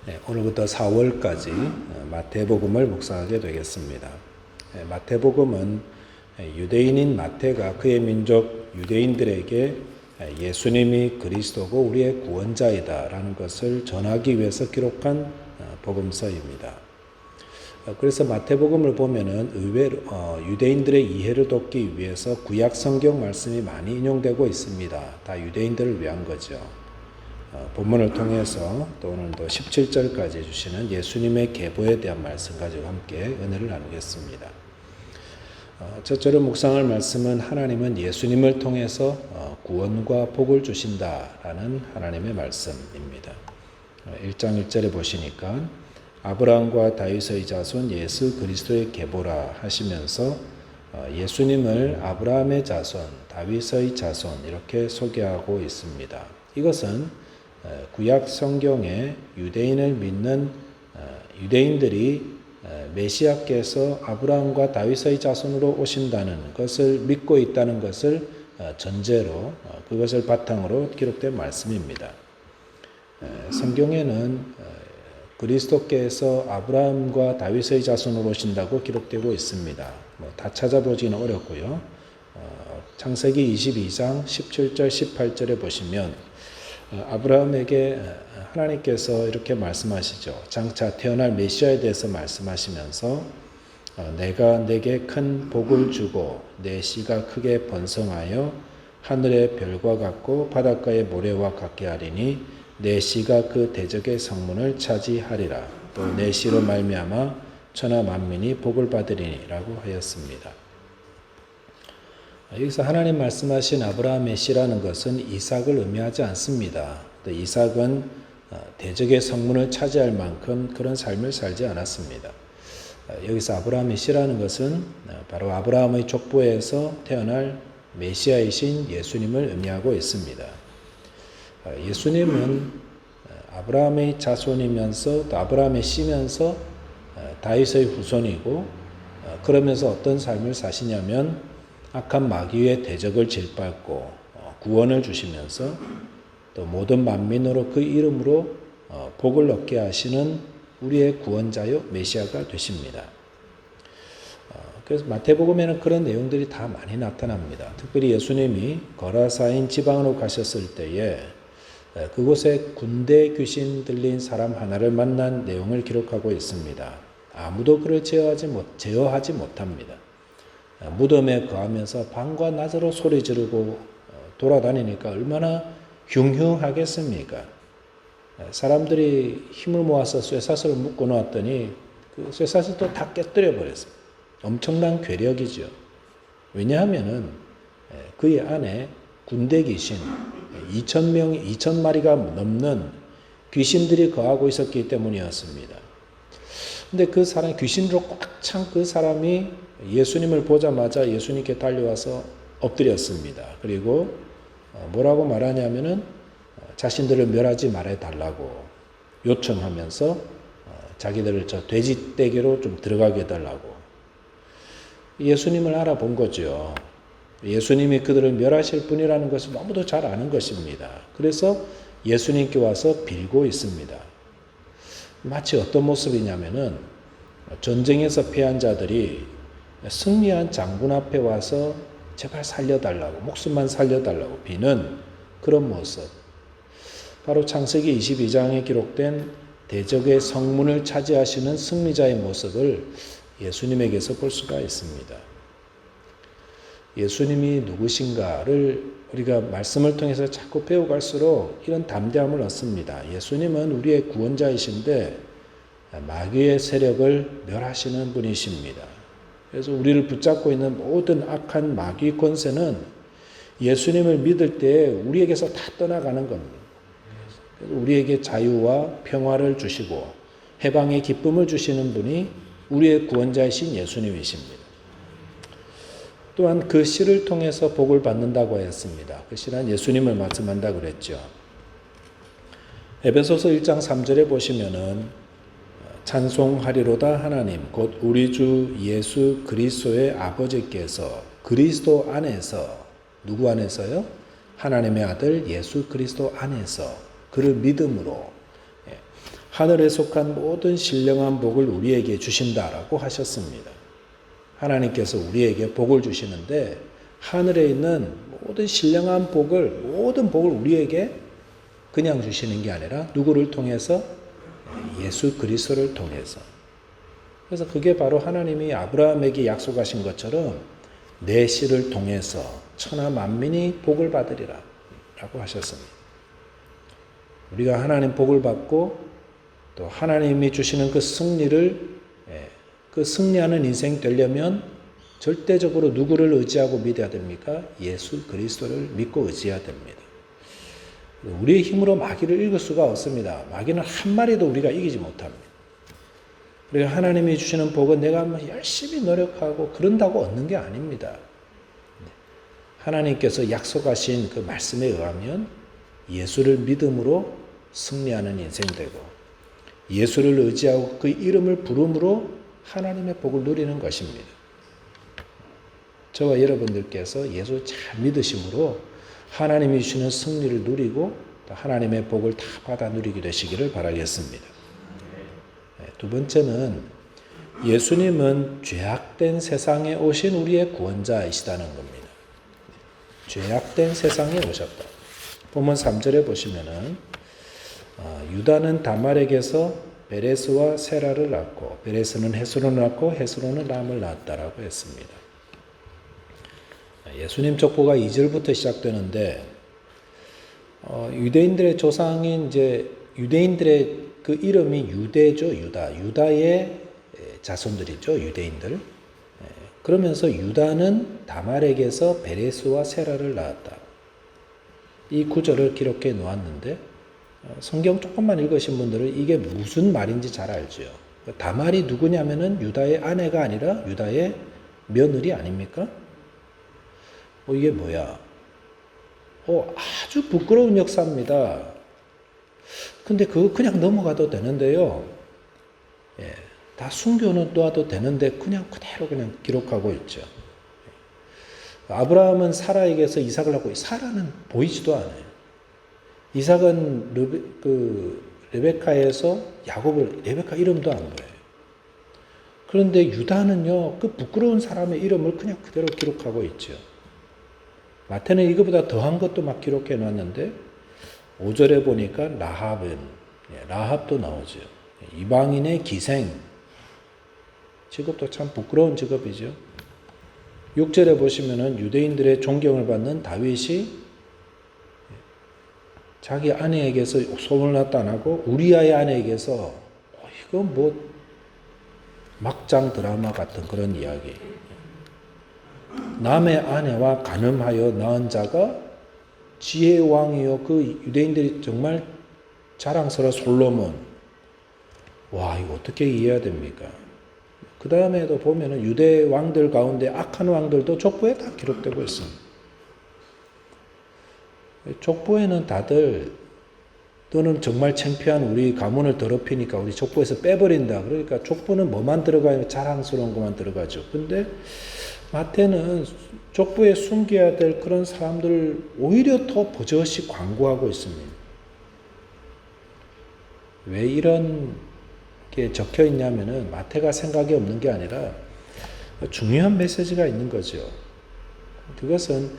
네, 오늘부터 4월까지 마태복음을 묵상하게 되겠습니다. 마태복음은 유대인인 마태가 그의 민족 유대인들에게 예수님이 그리스도고 우리의 구원자이다라는 것을 전하기 위해서 기록한 복음서입니다. 그래서 마태복음을 보면은 의외로 유대인들의 이해를 돕기 위해서 구약 성경 말씀이 많이 인용되고 있습니다. 다 유대인들을 위한 거죠. 본문을 통해서 또 오늘도 17절까지 주시는 예수님의 계보에 대한 말씀 가지고 함께 은혜를 나누겠습니다. 첫째로 묵상할 말씀은 하나님은 예수님을 통해서 구원과 복을 주신다라는 하나님의 말씀입니다. 1장 1절에 보시니까 아브라함과 다윗의 자손 예수 그리스도의 계보라 하시면서 예수님을 아브라함의 자손, 다윗의 자손 이렇게 소개하고 있습니다. 이것은 구약 성경에 유대인을 믿는 유대인들이 메시아께서 아브라함과 다윗의 자손으로 오신다는 것을 믿고 있다는 것을 전제로 그것을 바탕으로 기록된 말씀입니다. 성경에는 그리스도께서 아브라함과 다윗의 자손으로 오신다고 기록되고 있습니다. 다 찾아보기는 어렵고요. 창세기 22장 17절 18절에 보시면 아브라함에게 하나님께서 이렇게 말씀하시죠. 장차 태어날 메시아에 대해서 말씀하시면서 내가 내게 큰 복을 주고 내 씨가 크게 번성하여 하늘의 별과 같고 바닷가의 모래와 같게 하리니 내 씨가 그 대적의 성문을 차지하리라. 또 내 씨로 말미암아 천하 만민이 복을 받으리니라고 하였습니다. 여기서 하나님 말씀하신 아브라함의 씨라는 것은 이삭을 의미하지 않습니다. 이삭은 대적의 성문을 차지할 만큼 그런 삶을 살지 않았습니다. 여기서 아브라함의 씨라는 것은 바로 아브라함의 족보에서 태어날 메시아이신 예수님을 의미하고 있습니다. 예수님은 아브라함의 자손이면서 또 아브라함의 씨면서 다윗의 후손이고 그러면서 어떤 삶을 사시냐면 악한 마귀의 대적을 짓밟고 구원을 주시면서 또 모든 만민으로 그 이름으로 복을 얻게 하시는 우리의 구원자요 메시아가 되십니다. 그래서 마태복음에는 그런 내용들이 다 많이 나타납니다. 특별히 예수님이 거라사인 지방으로 가셨을 때에 그곳에 군대 귀신 들린 사람 하나를 만난 내용을 기록하고 있습니다. 아무도 그를 제어하지 못합니다. 무덤에 거하면서 밤과 낮으로 소리 지르고 돌아다니니까 얼마나 흉흉하겠습니까? 사람들이 힘을 모아서 쇠사슬을 묶어 놓았더니 그 쇠사슬도 다 깨뜨려 버렸어요. 엄청난 괴력이죠. 왜냐하면은 그의 안에 군대 귀신 2,000마리가 넘는 귀신들이 거하고 있었기 때문이었습니다. 근데 그 사람 귀신으로 꽉 찬 그 사람이 예수님을 보자마자 예수님께 달려와서 엎드렸습니다. 그리고 뭐라고 말하냐면은 자신들을 멸하지 말아달라고 요청하면서 자기들을 저 돼지떼기로 좀 들어가게 해달라고. 예수님을 알아본 거죠. 예수님이 그들을 멸하실 분이라는 것을 너무도 잘 아는 것입니다. 그래서 예수님께 와서 빌고 있습니다. 마치 어떤 모습이냐면은 전쟁에서 패한 자들이 승리한 장군 앞에 와서 제발 살려달라고, 목숨만 살려달라고 비는 그런 모습. 바로 창세기 22장에 기록된 대적의 성문을 차지하시는 승리자의 모습을 예수님에게서 볼 수가 있습니다. 예수님이 누구신가를 우리가 말씀을 통해서 자꾸 배워갈수록 이런 담대함을 얻습니다. 예수님은 우리의 구원자이신데 마귀의 세력을 멸하시는 분이십니다. 그래서 우리를 붙잡고 있는 모든 악한 마귀 권세는 예수님을 믿을 때 우리에게서 다 떠나가는 겁니다. 그래서 우리에게 자유와 평화를 주시고 해방의 기쁨을 주시는 분이 우리의 구원자이신 예수님이십니다. 또한 그 씨를 통해서 복을 받는다고 했습니다. 그 씨란 예수님을 말씀한다고 그랬죠. 에베소서 1장 3절에 보시면은 찬송하리로다 하나님 곧 우리 주 예수 그리스도의 아버지께서 그리스도 안에서 누구 안에서요? 하나님의 아들 예수 그리스도 안에서 그를 믿음으로 하늘에 속한 모든 신령한 복을 우리에게 주신다라고 하셨습니다. 하나님께서 우리에게 복을 주시는데 하늘에 있는 모든 신령한 복을, 모든 복을 우리에게 그냥 주시는 게 아니라 누구를 통해서? 예수 그리스도를 통해서. 그래서 그게 바로 하나님이 아브라함에게 약속하신 것처럼 내 씨를 통해서 천하 만민이 복을 받으리라 라고 하셨습니다. 우리가 하나님 복을 받고 또 하나님이 주시는 그 승리를, 그 승리하는 인생 되려면 절대적으로 누구를 의지하고 믿어야 됩니까? 예수 그리스도를 믿고 의지해야 됩니다. 우리의 힘으로 마귀를 이길 수가 없습니다. 마귀는 한 마리도 우리가 이기지 못합니다. 그리고 하나님이 주시는 복은 내가 열심히 노력하고 그런다고 얻는 게 아닙니다. 하나님께서 약속하신 그 말씀에 의하면 예수를 믿음으로 승리하는 인생 되고 예수를 의지하고 그 이름을 부름으로 하나님의 복을 누리는 것입니다. 저와 여러분들께서 예수 잘 믿으심으로 하나님이 주시는 승리를 누리고 하나님의 복을 다 받아 누리게 되시기를 바라겠습니다. 두 번째는 예수님은 죄악된 세상에 오신 우리의 구원자이시다는 겁니다. 죄악된 세상에 오셨다. 본문 3절에 보시면은 유다는 다말에게서 베레스와 세라를 낳고 베레스는 헤스론을 낳고 헤스론은 람을 낳았다라고 했습니다. 예수님 족보가 2절부터 시작되는데 유대인들의 조상인 이제 유대인들의 그 이름이 유대죠. 유다의 자손들이죠. 유대인들. 그러면서 유다는 다말에게서 베레스와 세라를 낳았다. 이 구절을 기록해 놓았는데 성경 조금만 읽으신 분들은 이게 무슨 말인지 잘 알죠. 다말이 누구냐면은 유다의 아내가 아니라 유다의 며느리 아닙니까? 이게 뭐야? 아주 부끄러운 역사입니다. 근데 그거 그냥 넘어가도 되는데요. 다 숨겨놓아도 되는데 그냥 그대로 그냥 기록하고 있죠. 아브라함은 사라에게서 이삭을 낳고 사라는 보이지도 않아요. 이삭은 레베카에서 야곱을 레베카 이름도 안 보여요. 그런데 유다는요, 그 부끄러운 사람의 이름을 그냥 그대로 기록하고 있죠. 마태는 이거보다 더한 것도 막 기록해 놨는데 5절에 보니까 라합도 나오죠. 이방인의 기생. 직업도 참 부끄러운 직업이죠. 6절에 보시면은 유대인들의 존경을 받는 다윗이 자기 아내에게서 소문을 나타나고 우리아의 아내에게서 이거 뭐 막장 드라마 같은 그런 이야기. 남의 아내와 간음하여 낳은 자가 지혜의 왕이요. 그 유대인들이 정말 자랑스러운 솔로몬. 와, 이거 어떻게 이해해야 됩니까? 그 다음에도 보면은 유대 왕들 가운데 악한 왕들도 족보에 다 기록되고 있습니다. 족보에는 다들 너는 정말 창피한 우리 가문을 더럽히니까 우리 족보에서 빼버린다. 그러니까 족보는 뭐만 들어가요? 자랑스러운 것만 들어가죠. 근데 마태는 족보에 숨겨야 될 그런 사람들을 오히려 더 버젓이 광고하고 있습니다. 왜 이런 게 적혀 있냐면은 마태가 생각이 없는 게 아니라 중요한 메시지가 있는 거죠. 그것은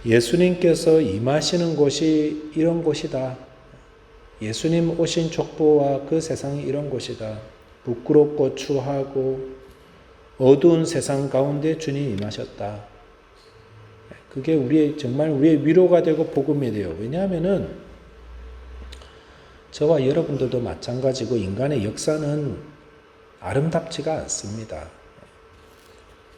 예수님께서 임하시는 곳이 이런 곳이다. 예수님 오신 족보와 그 세상이 이런 곳이다. 부끄럽고 추하고 어두운 세상 가운데 주님 임하셨다. 그게 정말 우리의 위로가 되고 복음이 돼요. 왜냐하면은 저와 여러분들도 마찬가지고 인간의 역사는 아름답지가 않습니다.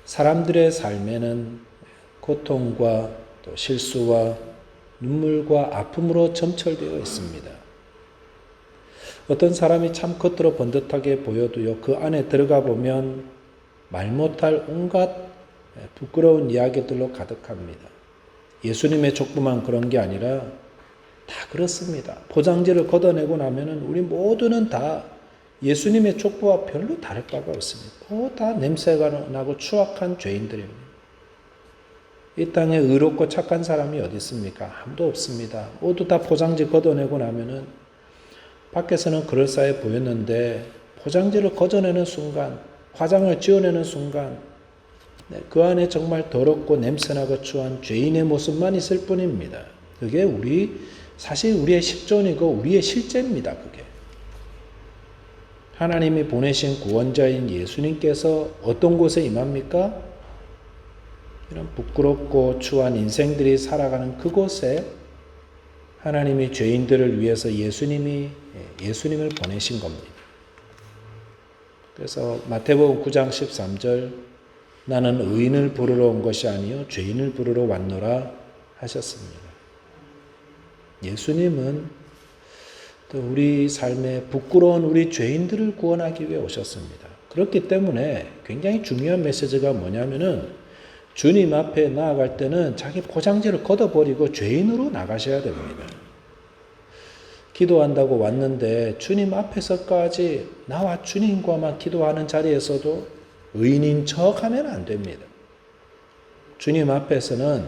사람들의 삶에는 고통과 또 실수와 눈물과 아픔으로 점철되어 있습니다. 어떤 사람이 참 겉으로 번듯하게 보여도요, 그 안에 들어가 보면 말 못할 온갖 부끄러운 이야기들로 가득합니다. 예수님의 족보만 그런 게 아니라 다 그렇습니다. 포장지를 걷어내고 나면은 우리 모두는 다 예수님의 족보와 별로 다를 바가 없습니다. 다 냄새가 나고 추악한 죄인들입니다. 이 땅에 의롭고 착한 사람이 어디 있습니까? 아무도 없습니다. 모두 다 포장지 걷어내고 나면은 밖에서는 그럴싸해 보였는데 포장지를 걷어내는 순간, 화장을 지워내는 순간 그 안에 정말 더럽고 냄새나고 추한 죄인의 모습만 있을 뿐입니다. 그게 사실 우리의 실존이고 우리의 실제입니다. 그게. 하나님이 보내신 구원자인 예수님께서 어떤 곳에 임합니까? 이런 부끄럽고 추한 인생들이 살아가는 그곳에 하나님이 죄인들을 위해서 예수님을 보내신 겁니다. 그래서 마태복음 9장 13절 나는 의인을 부르러 온 것이 아니요 죄인을 부르러 왔노라 하셨습니다. 예수님은 또 우리 삶에 부끄러운 우리 죄인들을 구원하기 위해 오셨습니다. 그렇기 때문에 굉장히 중요한 메시지가 뭐냐면은 주님 앞에 나아갈 때는 자기 포장지를 걷어버리고 죄인으로 나가셔야 됩니다. 기도한다고 왔는데 주님 앞에서까지 나와 주님과만 기도하는 자리에서도 의인인 척하면 안 됩니다. 주님 앞에서는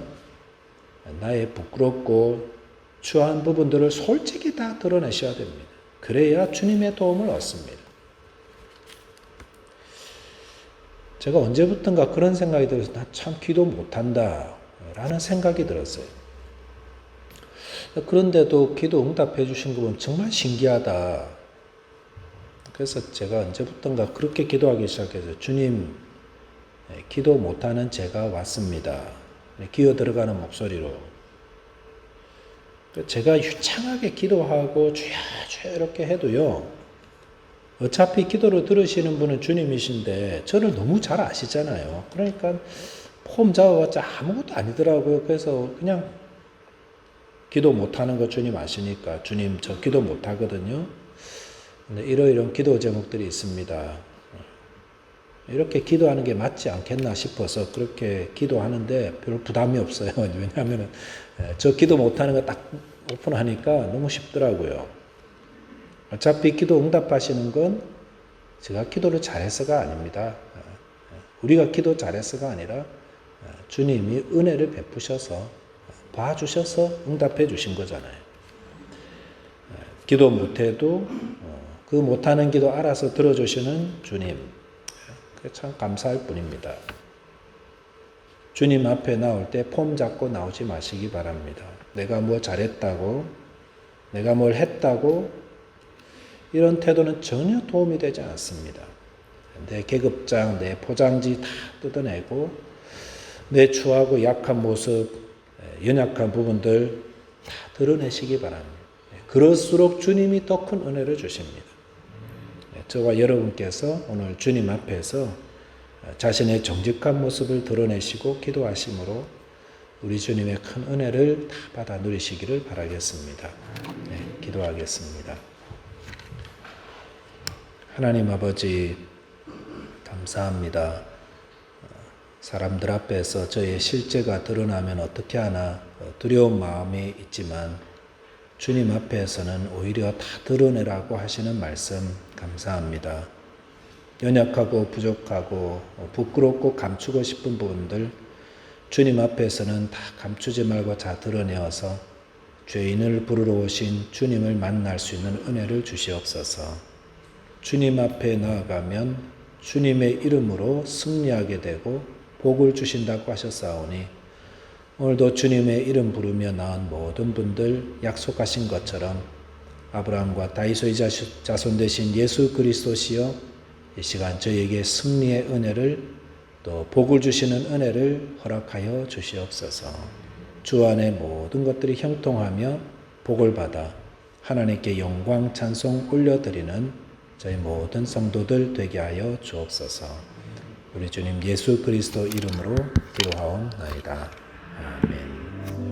나의 부끄럽고 추한 부분들을 솔직히 다 드러내셔야 됩니다. 그래야 주님의 도움을 얻습니다. 제가 언제부턴가 그런 생각이 들어서 나 참 기도 못한다 라는 생각이 들었어요. 그런데도 기도 응답해 주신 거 보면 정말 신기하다. 그래서 제가 언제부턴가 그렇게 기도하기 시작해서 주님 기도 못하는 제가 왔습니다. 기어 들어가는 목소리로 제가 유창하게 기도하고 주여 주여 이렇게 해도요. 어차피 기도를 들으시는 분은 주님이신데 저를 너무 잘 아시잖아요. 그러니까 폼 잡아봤자 아무것도 아니더라고요. 그래서 그냥 기도 못하는 거 주님 아시니까 주님 저 기도 못하거든요. 근데 이런 기도 제목들이 있습니다. 이렇게 기도하는 게 맞지 않겠나 싶어서 그렇게 기도하는데 별 부담이 없어요. 왜냐하면 저 기도 못하는 거 딱 오픈하니까 너무 쉽더라고요. 어차피 기도 응답하시는 건 제가 기도를 잘해서가 아닙니다. 우리가 기도 잘해서가 아니라 주님이 은혜를 베푸셔서 봐주셔서 응답해 주신 거잖아요. 기도 못해도 그 못하는 기도 알아서 들어주시는 주님. 참 감사할 뿐입니다. 주님 앞에 나올 때 폼 잡고 나오지 마시기 바랍니다. 내가 뭐 잘했다고, 내가 뭘 했다고 이런 태도는 전혀 도움이 되지 않습니다. 내 계급장, 내 포장지 다 뜯어내고 내 추하고 약한 모습, 연약한 부분들 다 드러내시기 바랍니다. 그럴수록 주님이 더 큰 은혜를 주십니다. 저와 여러분께서 오늘 주님 앞에서 자신의 정직한 모습을 드러내시고 기도하심으로 우리 주님의 큰 은혜를 다 받아 누리시기를 바라겠습니다. 기도하겠습니다. 하나님 아버지 감사합니다. 사람들 앞에서 저의 실제가 드러나면 어떻게 하나 두려운 마음이 있지만 주님 앞에서는 오히려 다 드러내라고 하시는 말씀 감사합니다. 연약하고 부족하고 부끄럽고 감추고 싶은 부분들 주님 앞에서는 다 감추지 말고 다 드러내어서 죄인을 부르러 오신 주님을 만날 수 있는 은혜를 주시옵소서. 주님 앞에 나아가면 주님의 이름으로 승리하게 되고 복을 주신다고 하셨사오니 오늘도 주님의 이름 부르며 나온 모든 분들 약속하신 것처럼 아브라함과 다윗의 자손 되신 예수 그리스도시여 이 시간 저에게 승리의 은혜를 또 복을 주시는 은혜를 허락하여 주시옵소서. 주 안에 모든 것들이 형통하며 복을 받아 하나님께 영광 찬송 올려드리는 저희 모든 성도들 되게 하여 주옵소서. 우리 주님 예수 그리스도 이름으로 기도하옵나이다. 아멘.